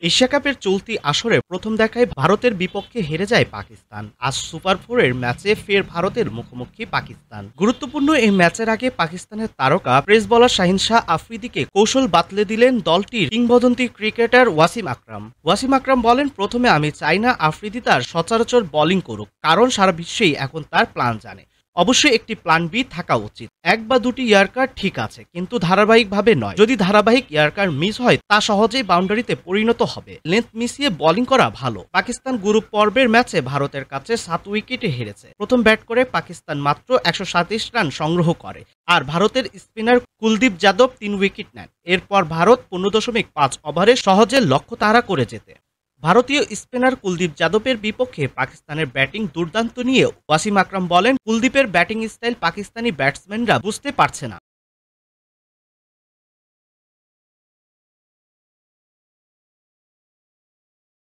Asia কাপের চলতি আসরে প্রথম দেখায় ভারতের বিপক্ষে হেরে যায় পাকিস্তান। আজ সুপার ফোরের ম্যাচে ফের ভারতের মুখোমুখি পাকিস্তান। গুরুত্বপূর্ণ এই ম্যাচের আগে পাকিস্তানের তারকা পেস বোলার শাহিন শাহ আফ্রিদিকে কৌশল বাতলে দিলেন দলটির কিংবদন্তি ক্রিকেটার ওয়াসিম আকরাম। ওয়াসিম আকরাম বলেন, প্রথমে আমি চাই না আফ্রিদি তার সচরাচর বোলিং করুক, কারণ সারা বিশ্বেই এখন তার প্ল্যান জানে। অবশ্যই একটি প্ল্যান বি থাকা উচিত। এক বা দুটি ইয়ার্কার ঠিক আছে, কিন্তু ধারাবাহিকভাবে নয়। যদি ধারাবাহিক ইয়ার্কার মিস হয় তা সহজেই বাউন্ডারিতে পরিণত হবে। লেন্থ মিশিয়ে বোলিং করা ভালো। পাকিস্তান গ্রুপ পর্বের ম্যাচে ভারতের কাছে 7 উইকেটে হেরেছে। প্রথম ব্যাট করে পাকিস্তান মাত্র 137 রান সংগ্রহ করে, আর ভারতের স্পিনার কুলদীপ যাদব 3 উইকেট নেন। এরপর ভারত 15.5 ওভারে সহজে লক্ষ্য তাড়া করে যেতে। ভারতীয় স্পিনার কুলদীপ যাদবের বিপক্ষে পাকিস্তানের ব্যাটিং দুর্দান্ত নিয়ে ওয়াসিম আকরাম বলেন, কুলদীপের ব্যাটিং স্টাইল পাকিস্তানি ব্যাটসম্যানরা বুঝতে পারছে না।